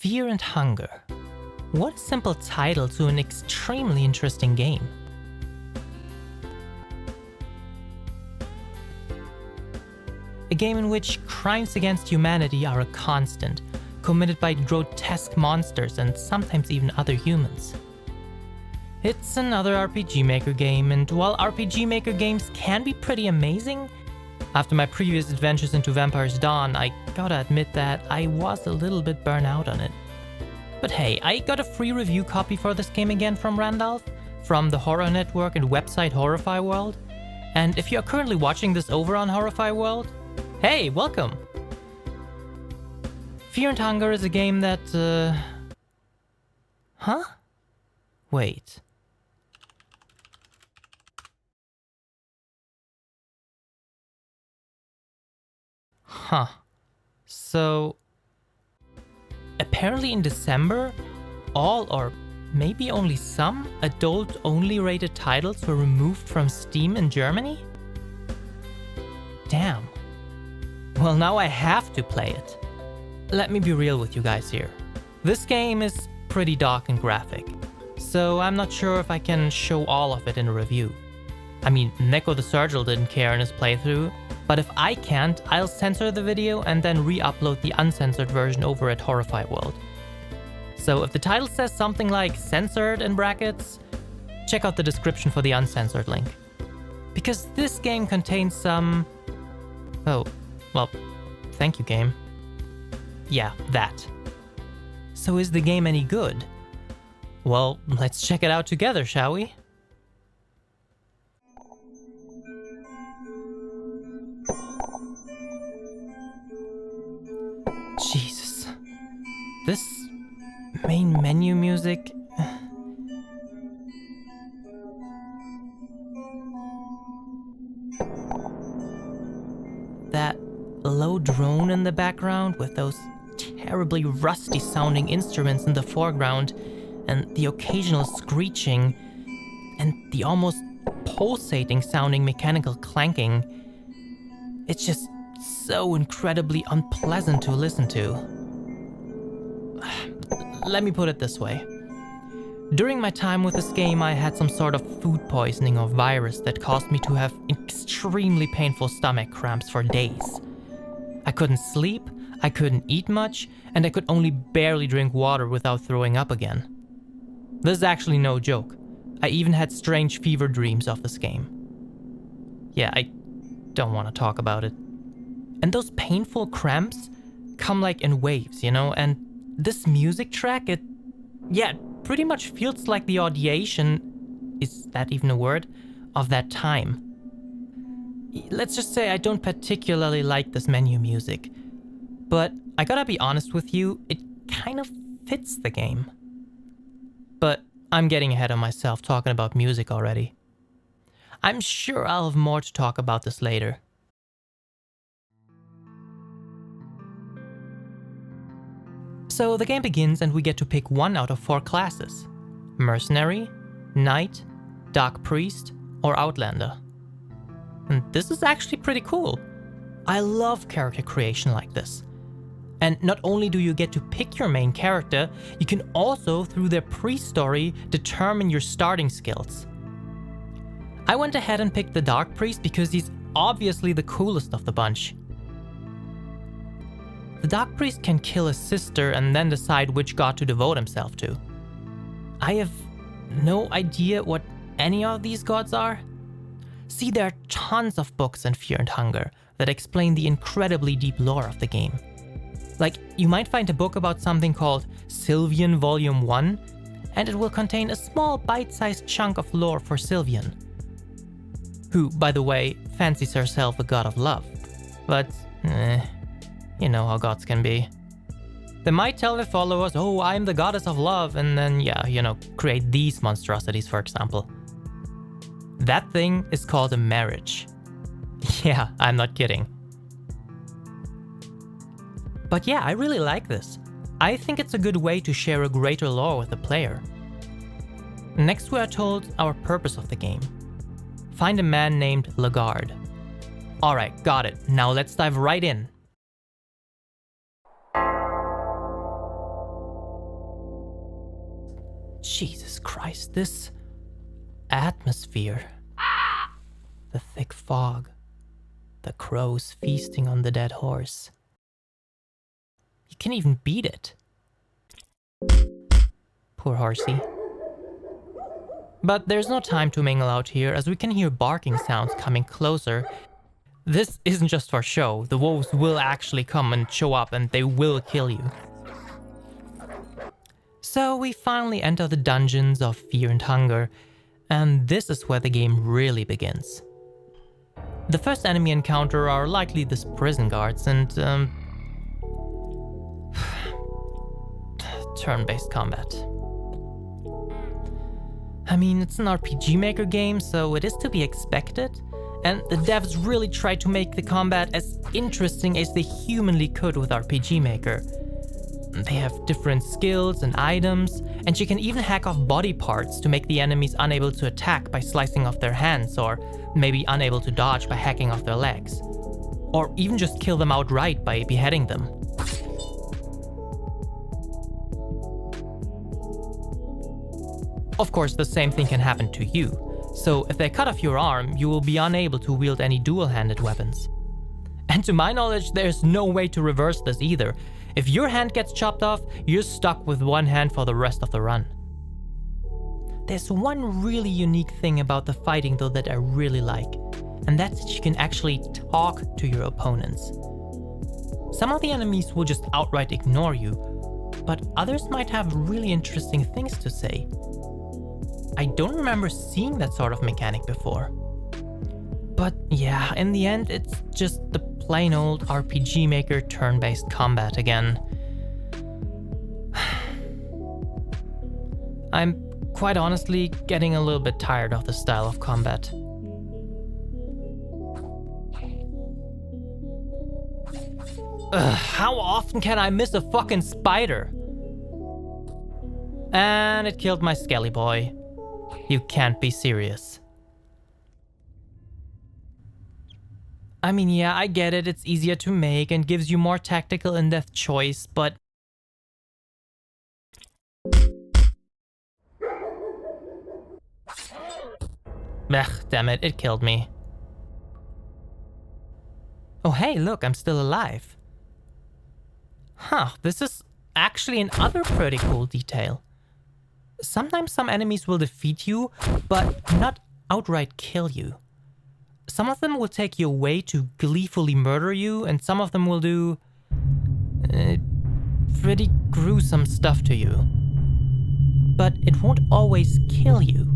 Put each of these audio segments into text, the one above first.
Fear and Hunger. What a simple title to an extremely interesting game. A game in which crimes against humanity are a constant, committed by grotesque monsters and sometimes even other humans. It's another RPG Maker game, and while RPG Maker games can be pretty amazing, after my previous adventures into Vampire's Dawn, I gotta admit that I was a little bit burnt out on it. But hey, I got a free review copy for this game again from Randalf, from the Horror Network and website Horrify World. And if you are currently watching this over on Horrify World, hey, welcome! Fear and Hunger is a game that, Huh? Wait. Huh. So, apparently in December, all or maybe only some adult-only rated titles were removed from Steam in Germany? Damn. Well, now I have to play it. Let me be real with you guys here. This game is pretty dark and graphic, so I'm not sure if I can show all of it in a review. I mean, Neko the Surgical didn't care in his playthrough, but if I can't, I'll censor the video and then re-upload the uncensored version over at Horrify World. So if the title says something like censored in brackets, check out the description for the uncensored link. Because this game contains some... Oh, well, thank you, game. Yeah, that. So is the game any good? Well, let's check it out together, shall we? Jesus. This main menu music... That low drone in the background with those terribly rusty sounding instruments in the foreground and the occasional screeching and the almost pulsating sounding mechanical clanking. It's just so incredibly unpleasant to listen to. Let me put it this way. During my time with this game, I had some sort of food poisoning or virus that caused me to have extremely painful stomach cramps for days. I couldn't sleep, I couldn't eat much, and I could only barely drink water without throwing up again. This is actually no joke. I even had strange fever dreams of this game. Yeah, I don't want to talk about it. And those painful cramps come like in waves, you know? And this music track, it pretty much feels like the audiation, is that even a word, of that time. Let's just say I don't particularly like this menu music, but I gotta be honest with you, it kind of fits the game. But I'm getting ahead of myself talking about music already. I'm sure I'll have more to talk about this later. So the game begins and we get to pick one out of 4 classes: Mercenary, Knight, Dark Priest, or Outlander. And this is actually pretty cool. I love character creation like this. And not only do you get to pick your main character, you can also, through their pre-story, determine your starting skills. I went ahead and picked the Dark Priest because he's obviously the coolest of the bunch. The Dark Priest can kill his sister and then decide which god to devote himself to. I have no idea what any of these gods are. See, there are tons of books in Fear and Hunger that explain the incredibly deep lore of the game. Like, you might find a book about something called Sylvian Volume 1, and it will contain a small bite-sized chunk of lore for Sylvian, who, by the way, fancies herself a god of love. But, you know how gods can be. They might tell their followers, oh, I'm the goddess of love, and then, create these monstrosities, for example. That thing is called a marriage. Yeah, I'm not kidding. But yeah, I really like this. I think it's a good way to share a greater lore with the player. Next, we are told our purpose of the game. Find a man named Lagarde. Alright, got it. Now let's dive right in. Jesus Christ, this atmosphere. The thick fog. The crows feasting on the dead horse. You can't even beat it. Poor horsey. But there's no time to mingle out here, as we can hear barking sounds coming closer. This isn't just for show. The wolves will actually come and show up, and they will kill you. So we finally enter the dungeons of fear and hunger, and this is where the game really begins. The first enemy encounter are likely the prison guards and turn-based combat. I mean, it's an RPG Maker game, so it is to be expected, and the devs really tried to make the combat as interesting as they humanly could with RPG Maker. They have different skills and items, and you can even hack off body parts to make the enemies unable to attack by slicing off their hands, or maybe unable to dodge by hacking off their legs. Or even just kill them outright by beheading them. Of course, the same thing can happen to you, so if they cut off your arm, you will be unable to wield any dual-handed weapons. And to my knowledge, there's no way to reverse this either. If your hand gets chopped off, you're stuck with one hand for the rest of the run. There's one really unique thing about the fighting though that I really like, and that's that you can actually talk to your opponents. Some of the enemies will just outright ignore you, but others might have really interesting things to say. I don't remember seeing that sort of mechanic before. But yeah, in the end, it's just the plain old RPG Maker turn-based combat again. I'm quite honestly getting a little bit tired of this style of combat. How often can I miss a fucking spider? And it killed my skelly boy. You can't be serious. I mean, yeah, I get it, it's easier to make and gives you more tactical in-depth choice, but... Ugh, damn it killed me. Oh hey, look, I'm still alive. Huh, this is actually another pretty cool detail. Sometimes some enemies will defeat you, but not outright kill you. Some of them will take you away to gleefully murder you, and some of them will do pretty gruesome stuff to you. But it won't always kill you.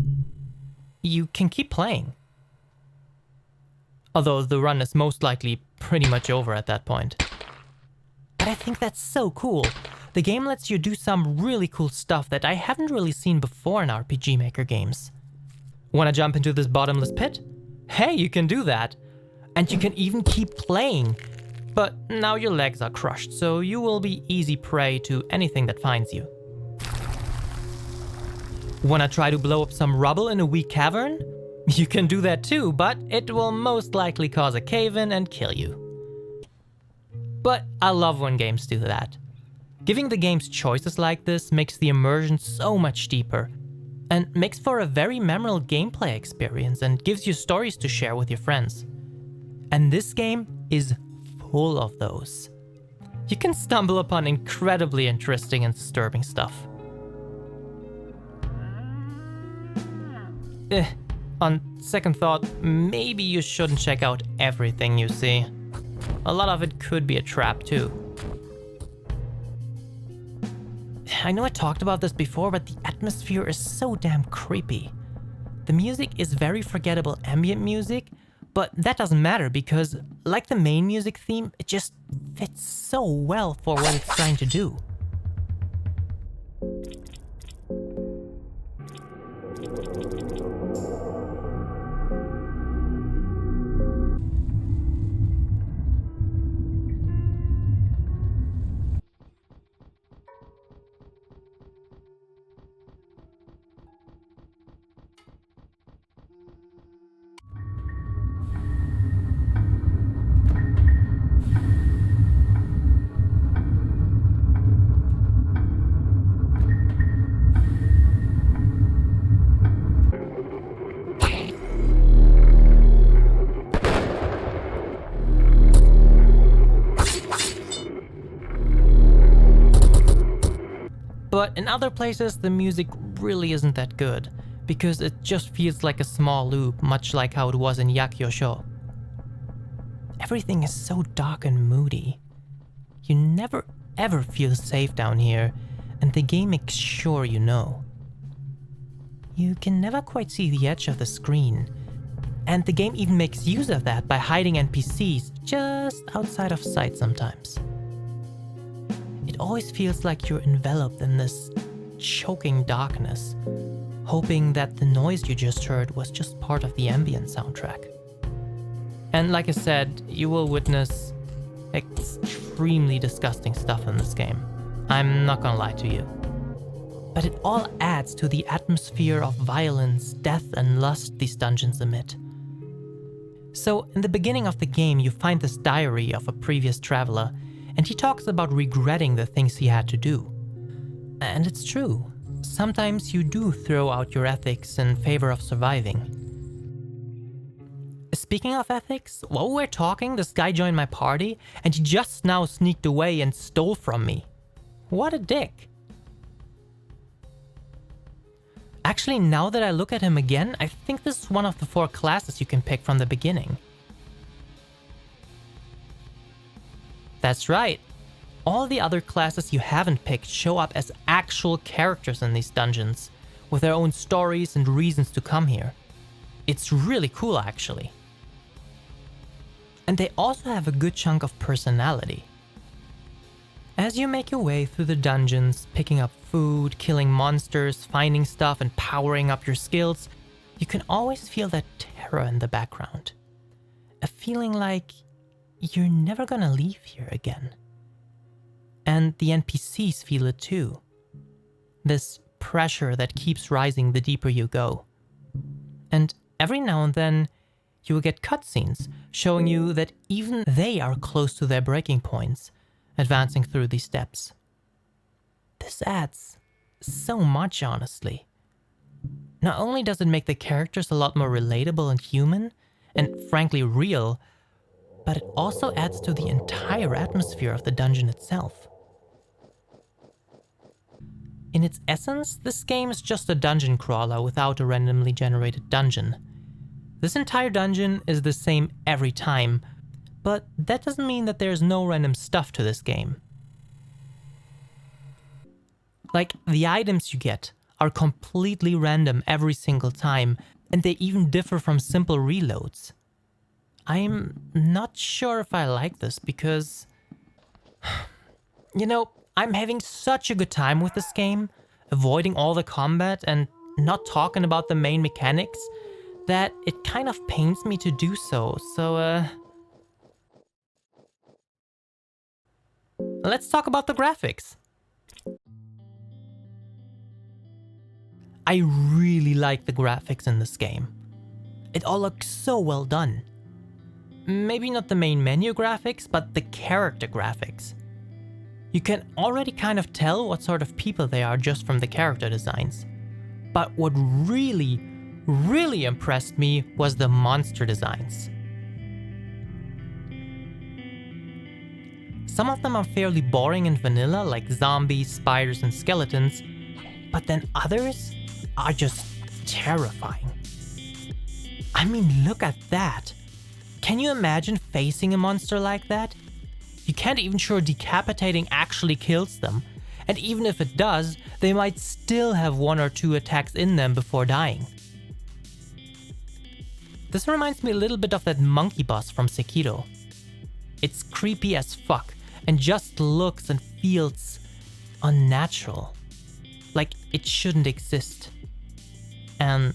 You can keep playing. Although the run is most likely pretty much over at that point. But I think that's so cool. The game lets you do some really cool stuff that I haven't really seen before in RPG Maker games. Wanna jump into this bottomless pit? Hey, you can do that. And you can even keep playing. But now your legs are crushed, so you will be easy prey to anything that finds you. Wanna try to blow up some rubble in a weak cavern? You can do that too, but it will most likely cause a cave-in and kill you. But I love when games do that. Giving the games choices like this makes the immersion so much deeper, and makes for a very memorable gameplay experience and gives you stories to share with your friends. And this game is full of those. You can stumble upon incredibly interesting and disturbing stuff. On second thought, maybe you shouldn't check out everything you see. A lot of it could be a trap too. I know I talked about this before, but the atmosphere is so damn creepy. The music is very forgettable ambient music, but that doesn't matter because, like the main music theme, it just fits so well for what it's trying to do. But in other places, the music really isn't that good, because it just feels like a small loop, much like how it was in Yakyosho. Everything is so dark and moody. You never ever feel safe down here, and the game makes sure you know. You can never quite see the edge of the screen, and the game even makes use of that by hiding NPCs just outside of sight sometimes. It always feels like you're enveloped in this choking darkness, hoping that the noise you just heard was just part of the ambient soundtrack. And like I said, you will witness extremely disgusting stuff in this game. I'm not gonna lie to you. But it all adds to the atmosphere of violence, death, and lust these dungeons emit. So, in the beginning of the game, you find this diary of a previous traveler, and he talks about regretting the things he had to do. And it's true. Sometimes you do throw out your ethics in favor of surviving. Speaking of ethics, while we were talking, this guy joined my party, and he just now sneaked away and stole from me. What a dick. Actually, now that I look at him again, I think this is one of the 4 classes you can pick from the beginning. That's right. All the other classes you haven't picked show up as actual characters in these dungeons, with their own stories and reasons to come here. It's really cool, actually. And they also have a good chunk of personality. As you make your way through the dungeons, picking up food, killing monsters, finding stuff, and powering up your skills, you can always feel that terror in the background. A feeling like you're never gonna leave here again. And the NPCs feel it too. This pressure that keeps rising the deeper you go. And every now and then, you will get cutscenes showing you that even they are close to their breaking points, advancing through these steps. This adds so much, honestly. Not only does it make the characters a lot more relatable and human, and frankly real, but it also adds to the entire atmosphere of the dungeon itself. In its essence, this game is just a dungeon crawler without a randomly generated dungeon. This entire dungeon is the same every time, but that doesn't mean that there's no random stuff to this game. Like, the items you get are completely random every single time, and they even differ from simple reloads. I'm not sure if I like this because, you know, I'm having such a good time with this game, avoiding all the combat and not talking about the main mechanics, that it kind of pains me to do so, let's talk about the graphics. I really like the graphics in this game. It all looks so well done. Maybe not the main menu graphics, but the character graphics. You can already kind of tell what sort of people they are just from the character designs. But what really impressed me was the monster designs. Some of them are fairly boring and vanilla, like zombies, spiders, and skeletons, but then others are just terrifying. I mean, look at that. Can you imagine facing a monster like that? You can't even sure decapitating actually kills them, and even if it does, they might still have 1 or 2 attacks in them before dying. This reminds me a little bit of that monkey boss from Sekiro. It's creepy as fuck and just looks and feels unnatural. Like it shouldn't exist. And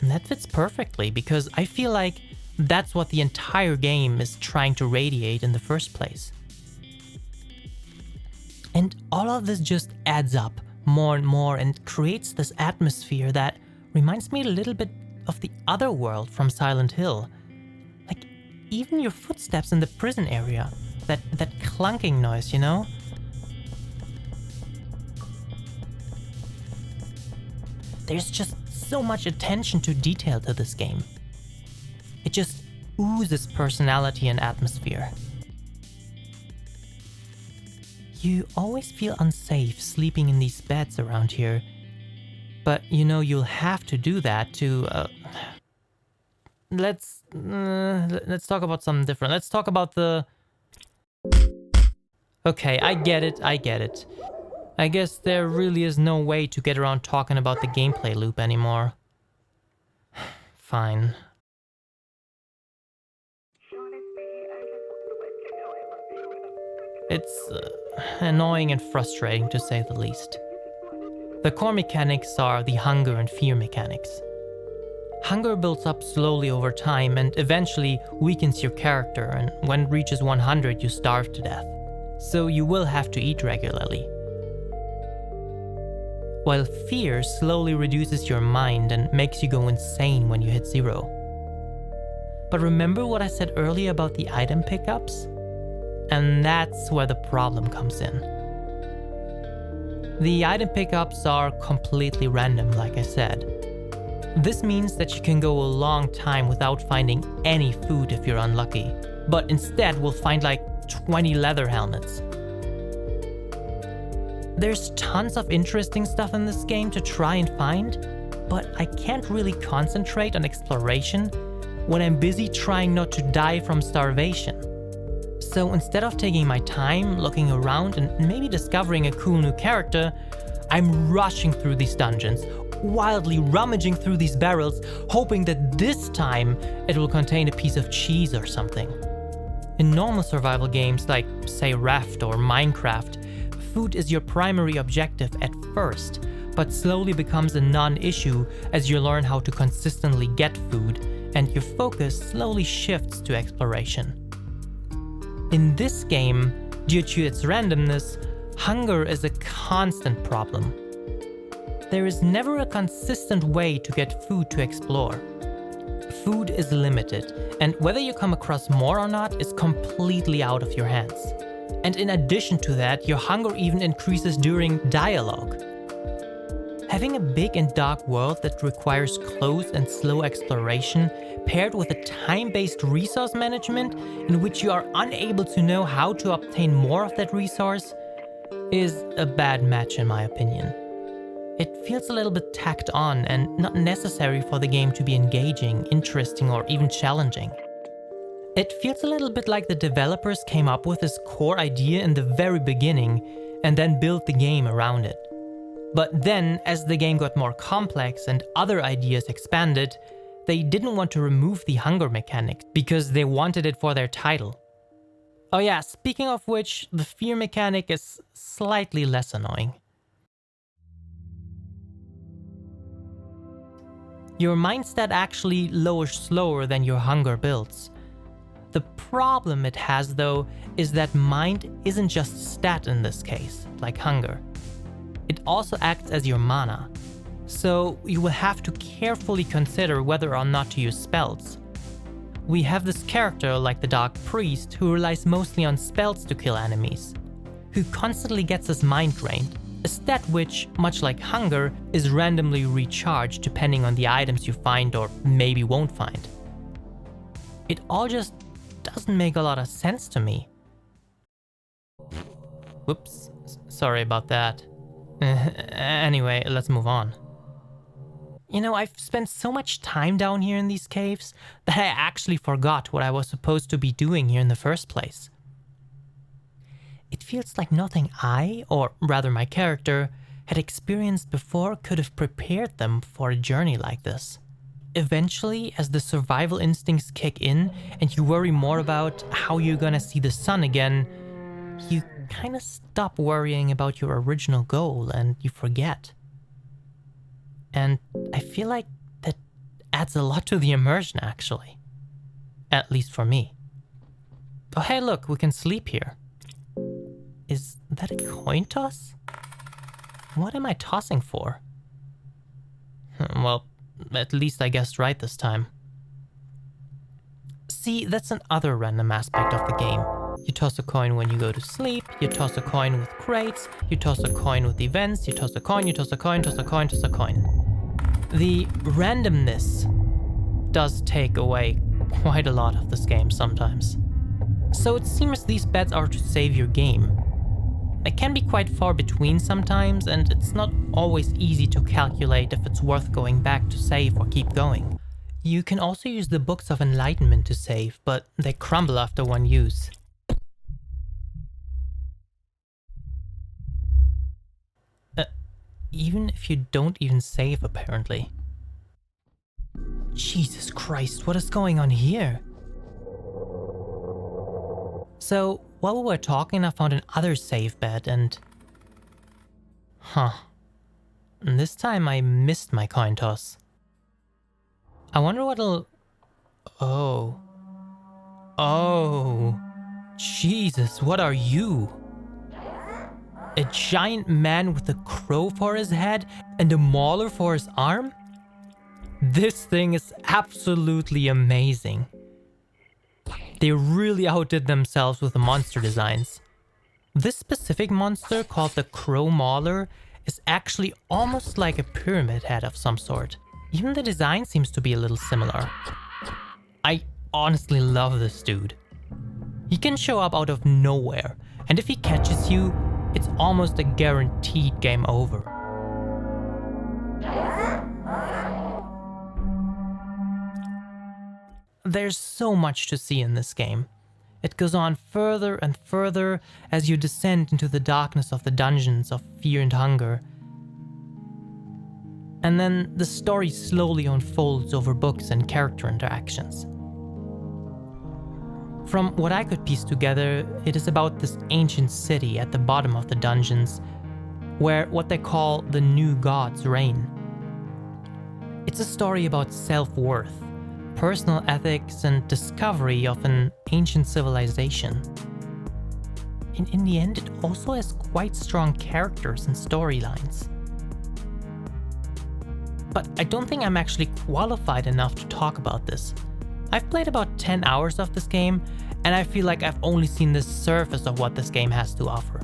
that fits perfectly because I feel like that's what the entire game is trying to radiate in the first place. And all of this just adds up more and more and creates this atmosphere that reminds me a little bit of the other world from Silent Hill. Like even your footsteps in the prison area, that clunking noise, you know? There's just so much attention to detail to this game. It just oozes personality and atmosphere. You always feel unsafe sleeping in these beds around here. But you know you'll have to do that to, let's talk about something different. Let's talk about the... Okay, I get it. I guess there really is no way to get around talking about the gameplay loop anymore. Fine. It's annoying and frustrating to say the least. The core mechanics are the hunger and fear mechanics. Hunger builds up slowly over time and eventually weakens your character, and when it reaches 100 you starve to death. So you will have to eat regularly. While fear slowly reduces your mind and makes you go insane when you hit 0. But remember what I said earlier about the item pickups? And that's where the problem comes in. The item pickups are completely random, like I said. This means that you can go a long time without finding any food if you're unlucky, but instead will find like 20 leather helmets. There's tons of interesting stuff in this game to try and find, but I can't really concentrate on exploration when I'm busy trying not to die from starvation. So instead of taking my time, looking around and maybe discovering a cool new character, I'm rushing through these dungeons, wildly rummaging through these barrels, hoping that this time it will contain a piece of cheese or something. In normal survival games like, say, Raft or Minecraft, food is your primary objective at first, but slowly becomes a non-issue as you learn how to consistently get food, and your focus slowly shifts to exploration. In this game, due to its randomness, hunger is a constant problem. There is never a consistent way to get food to explore. Food is limited, and whether you come across more or not is completely out of your hands. And in addition to that, your hunger even increases during dialogue. Having a big and dark world that requires close and slow exploration, paired with a time-based resource management in which you are unable to know how to obtain more of that resource, is a bad match in my opinion. It feels a little bit tacked on and not necessary for the game to be engaging, interesting, or even challenging. It feels a little bit like the developers came up with this core idea in the very beginning and then built the game around it. But then, as the game got more complex and other ideas expanded, they didn't want to remove the hunger mechanic because they wanted it for their title. Oh yeah, speaking of which, the fear mechanic is slightly less annoying. Your mind stat actually lowers slower than your hunger builds. The problem it has though is that mind isn't just a stat in this case, like hunger. It also acts as your mana, so you will have to carefully consider whether or not to use spells. We have this character like the Dark Priest who relies mostly on spells to kill enemies, who constantly gets his mind drained, a stat which, much like hunger, is randomly recharged depending on the items you find or maybe won't find. It all just doesn't make a lot of sense to me. Whoops, sorry about that. Anyway, let's move on. You know, I've spent so much time down here in these caves that I actually forgot what I was supposed to be doing here in the first place. It feels like nothing I, or rather my character, had experienced before could have prepared them for a journey like this. Eventually, as the survival instincts kick in and you worry more about how you're gonna see the sun again, you kind of stop worrying about your original goal and you forget. And I feel like that adds a lot to the immersion actually. At least for me. Oh hey look, we can sleep here. Is that a coin toss? What am I tossing for? Well, at least I guessed right this time. See, that's another random aspect of the game. You toss a coin when you go to sleep, you toss a coin with crates, you toss a coin with events, you toss a coin, you toss a coin, toss a coin, toss a coin. The randomness does take away quite a lot of this game sometimes. So it seems these bets are to save your game. they can be quite far between sometimes, and it's not always easy to calculate if it's worth going back to save or keep going. You can also use the Books of Enlightenment to save, but they crumble after one use. Even if you don't even save, apparently. Jesus Christ, what is going on here? So, while we were talking, I found another save bed and... And this time I missed my coin toss. I wonder what'll... Oh. Jesus, what are you? A giant man with a crow for his head and a mauler for his arm? This thing is absolutely amazing. They really outdid themselves with the monster designs. This specific monster, called the Crow Mauler, is actually almost like a pyramid head of some sort. Even the design seems to be a little similar. I honestly love this dude. He can show up out of nowhere, and if he catches you, it's almost a guaranteed game over. There's so much to see in this game. It goes on further and further as you descend into the darkness of the dungeons of fear and hunger. And then the story slowly unfolds over books and character interactions. From what I could piece together, it is about this ancient city at the bottom of the dungeons, where what they call the new gods reign. It's a story about self-worth, personal ethics, and discovery of an ancient civilization. And in the end, it also has quite strong characters and storylines. But I don't think I'm actually qualified enough to talk about this. I've played about 10 hours of this game, and I feel like I've only seen the surface of what this game has to offer.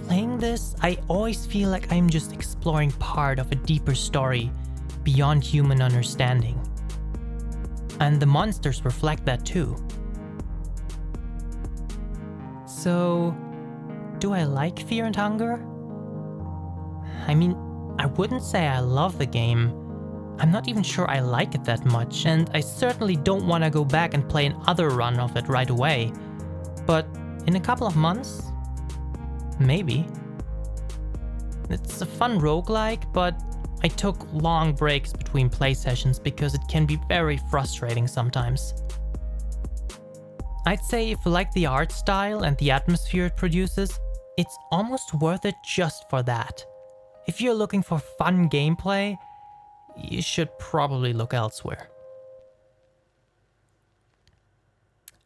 Playing this, I always feel like I'm just exploring part of a deeper story beyond human understanding. And the monsters reflect that too. So, do I like Fear and Hunger? I mean, I wouldn't say I love the game. I'm not even sure I like it that much, and I certainly don't want to go back and play another run of it right away. But in a couple of months? Maybe. It's a fun roguelike, but I took long breaks between play sessions because it can be very frustrating sometimes. I'd say if you like the art style and the atmosphere it produces, it's almost worth it just for that. If you're looking for fun gameplay, you should probably look elsewhere.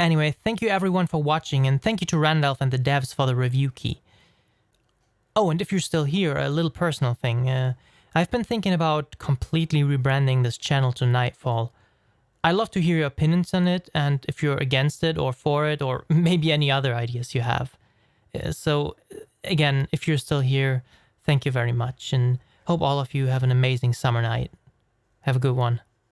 Anyway, thank you everyone for watching, and thank you to Randalf and the devs for the review key. Oh, and if you're still here, a little personal thing. I've been thinking about completely rebranding this channel to Nightfall. I'd love to hear your opinions on it, and if you're against it or for it, or maybe any other ideas you have. So, again, if you're still here, thank you very much, and hope all of you have an amazing summer night. Have a good one.